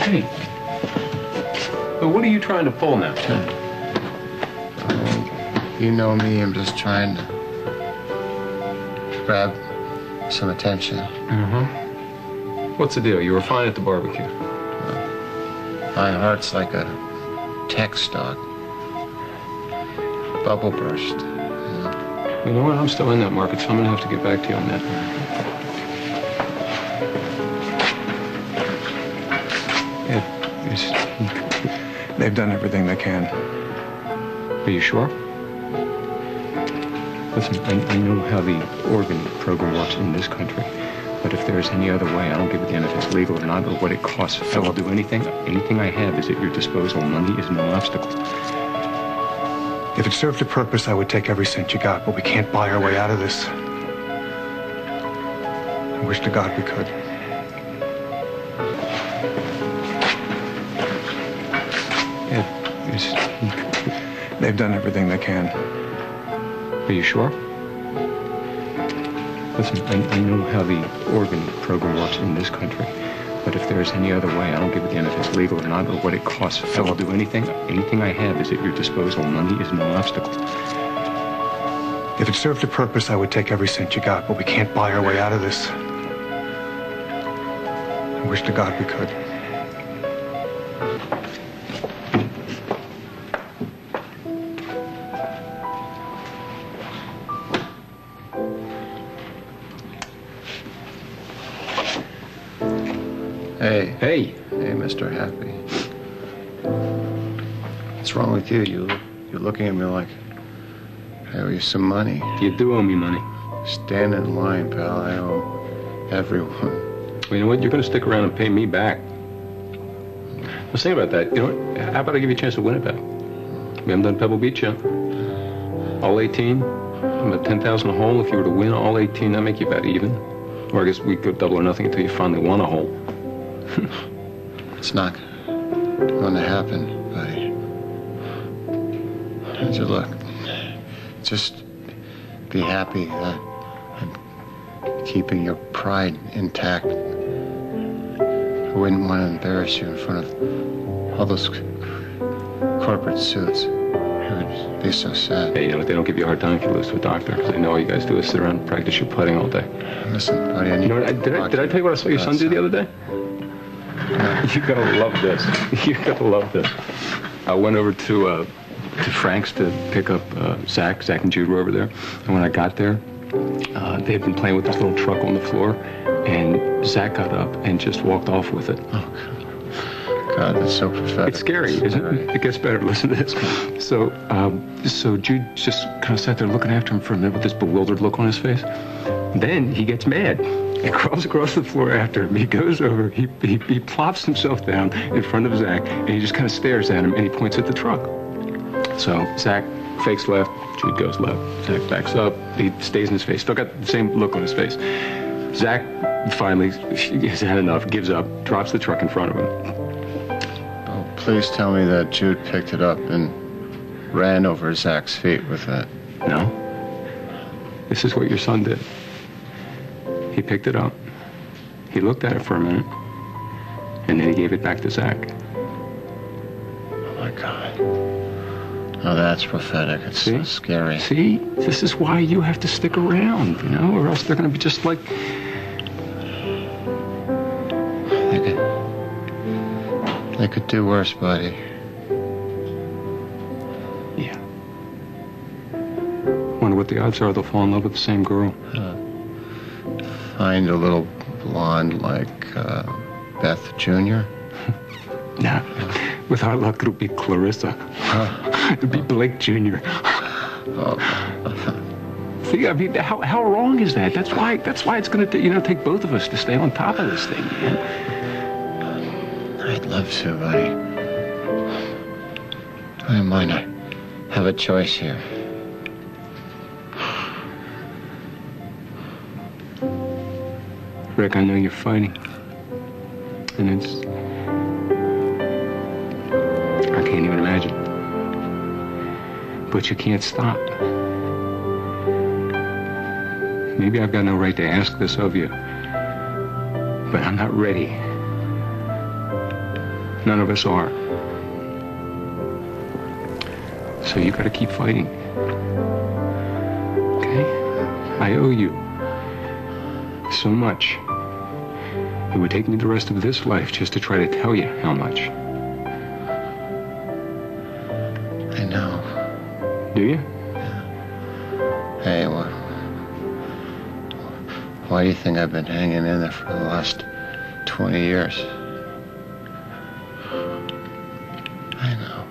Hey. Well, what are you trying to pull now? You know me, I'm just trying to grab some attention. What's the deal? You were fine at the barbecue. My heart's like a tech stock. Bubble burst. You know what? I'm still in that market, so I'm going to have to get back to you on that. They've done everything they can. Are you sure? Listen, I know how the organ program works in this country, but if there's any other way, I don't give a damn if it's legal or not or what it costs. I will do anything. Anything I have is at your disposal. Money is no obstacle. If it served a purpose, I would take every cent you got, but we can't buy our way out of this. I wish to God we could. They've done everything they can. Are you sure? Listen, I know how the organ program works in this country, but if there's any other way, I don't give a damn if it's legal or not or what it costs. I will do anything. Anything I have is at your disposal. Money is no obstacle. If it served a purpose, I would take every cent you got, but we can't buy our way out of this. I wish to God we could. Hey. Hey. Hey, Mr. Happy. What's wrong with you? You're looking at me like I owe you some money. You do owe me money. Stand in line, pal. I owe everyone. Well, you know what? You're going to stick around and pay me back. Let's think about that. You know what? How about I give you a chance to win it back? We haven't done Pebble Beach yet. All 18. I'm at 10,000 a hole. If you were to win all 18, that'd make you about even. Or I guess we could double or nothing until you finally won a hole. It's not going to happen, buddy. So look, just be happy that I'm keeping your pride intact. I wouldn't want to embarrass you in front of all those corporate suits. It would be so sad. Hey, you know what? They don't give you a hard time if you lose to a doctor, because they know all you guys do is sit around and practice your putting all day. Listen, buddy, I need you know what? Did I tell you what I saw your son do the other day? You're gonna love this. You're gonna love this. I went over to Frank's to pick up Zach and Jude were over there. And when I got there, they had been playing with this little truck on the floor, and Zach got up and just walked off with it. Oh, God, that's so pathetic. It's scary, isn't it? It gets better. Listen to this. So Jude just kind of sat there looking after him for a minute with this bewildered look on his face. Then he gets mad. He crawls across the floor after him. He goes over, he plops himself down in front of Zach, and he just kind of stares at him, and he points at the truck. So Zach fakes left, Jude goes left. Zach backs up, he stays in his face, still got the same look on his face. Zach finally has had enough, gives up, drops the truck in front of him. Oh, please tell me that Jude picked it up and ran over Zach's feet with it. No. This is what your son did. He picked it up, he looked at it for a minute, and then he gave it back to Zach. Oh, my God. Oh, that's pathetic. It's so scary. See? This is why you have to stick around, you know, or else they're going to be just like... They could do worse, buddy. Yeah. Wonder what the odds are they'll fall in love with the same girl. Find a little blonde like Beth Jr.? Nah. With our luck, it'll be Clarissa. It'll be Blake Jr. Oh. See, I mean, how wrong is that? That's why it's going to, take both of us to stay on top of this thing, man. I'd love to, buddy. I might not have a choice here. Rick, I know you're fighting. And it's... I can't even imagine. But you can't stop. Maybe I've got no right to ask this of you. But I'm not ready. None of us are. So you gotta keep fighting. Okay? I owe you so much. It would take me the rest of this life just to try to tell you how much. I know. Do you? Hey, well, why do you think I've been hanging in there for the last 20 years? I know.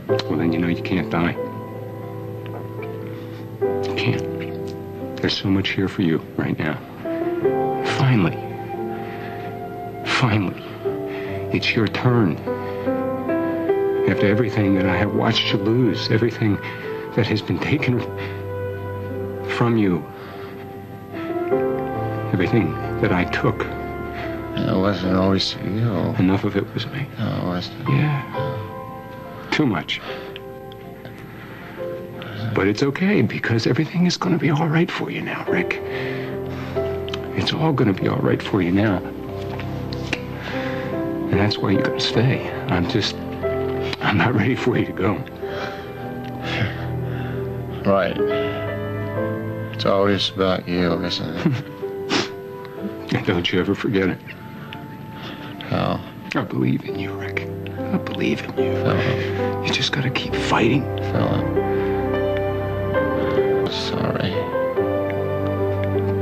Well, then you know you can't die. You can't. There's so much here for you right now. Finally. Finally. It's your turn. After everything that I have watched you lose, everything that has been taken from you, everything that I took. It wasn't always you. Enough of it was me. No, it wasn't. Yeah. Too much. But it's okay, because everything is going to be all right for you now, Rick. It's all going to be all right for you now. And that's why you're going to stay. I'm not ready for you to go. Right. It's always about you, isn't it? And don't you ever forget it. How? I believe in you, Rick. I believe in you. Philip. You just got to keep fighting. Philip. Sorry.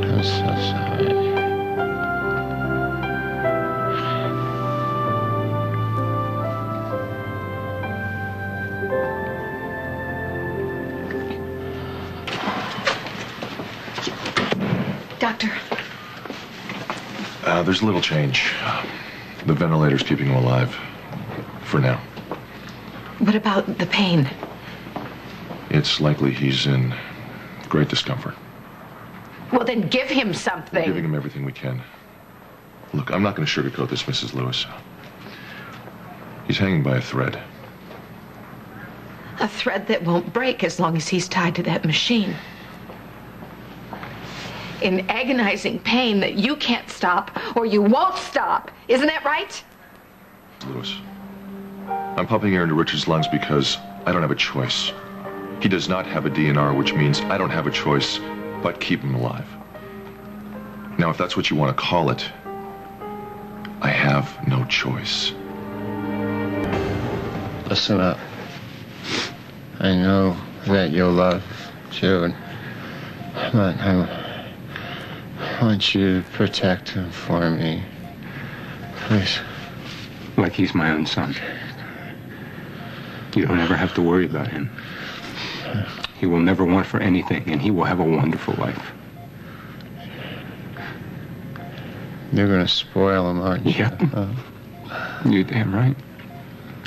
I'm so sorry. Doctor. There's a little change. The ventilator's keeping him alive. For now. What about the pain? It's likely he's in great discomfort. Well, then give him We're something. giving him everything we can. Look, I'm not going to sugarcoat this, Mrs. Lewis. He's hanging by a thread. A thread that won't break as long as he's tied to that machine. In agonizing pain that you can't stop or you won't stop. Isn't that right? Lewis, I'm pumping air into Richard's lungs because I don't have a choice. He does not have a DNR, which means I don't have a choice but keep him alive. Now, if that's what you want to call it, I have no choice. Listen up. I know that you'll love June, but I want you to protect him for me. Please. Like he's my own son. You don't ever have to worry about him. He will never want for anything, and he will have a wonderful life. You're gonna spoil him, aren't you? Yeah. You're damn right.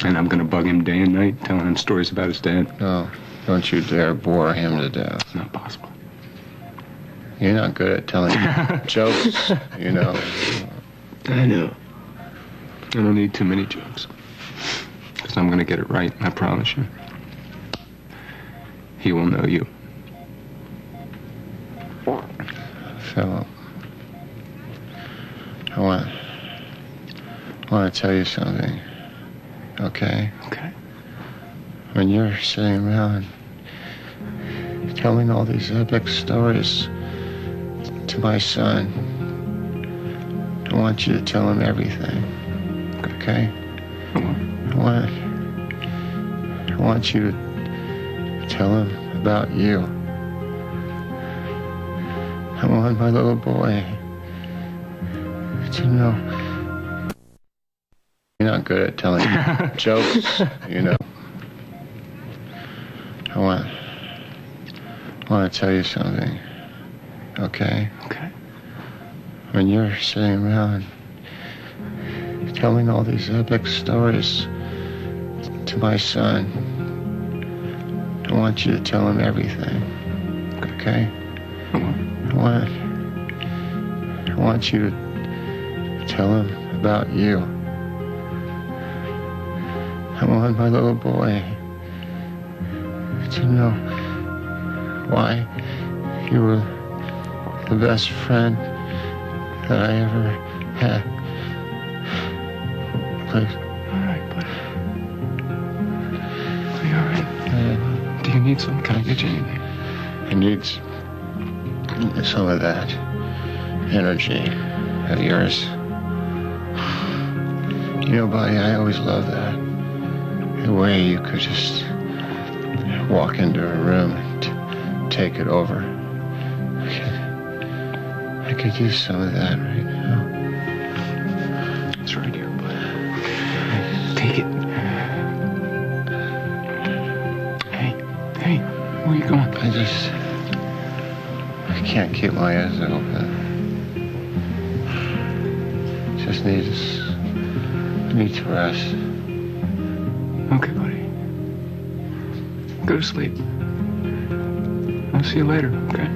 And I'm gonna bug him day and night, telling him stories about his dad. No, don't you dare bore him to death. It's not possible. You're not good at telling jokes, you know. I know. I don't need too many jokes. Because I'm gonna get it right, I promise you. He will know you. Philip, I want to tell you something, okay? Okay. When you're sitting around telling all these epic stories to my son, I want you to tell him everything, okay? I want you to tell him about you. I want my little boy to know. You're not good at telling jokes, you know. I want to tell you something, okay? Okay. When you're sitting around telling all these epic stories to my son, I want you to tell him everything, okay? I want you to tell him about you. I want my little boy to know why you were the best friend that I ever had. please. All right, buddy. Are you all right? Do you need some? Can I get you anything? I need some of that energy of yours. You know, buddy, I always loved that. The way you could just walk into a room and take it over. I could use some of that right now. It's right here, buddy. Take it. Hey, where are you going? I can't keep my eyes open. Just need to rest. Okay, buddy. Go to sleep. I'll see you later, okay?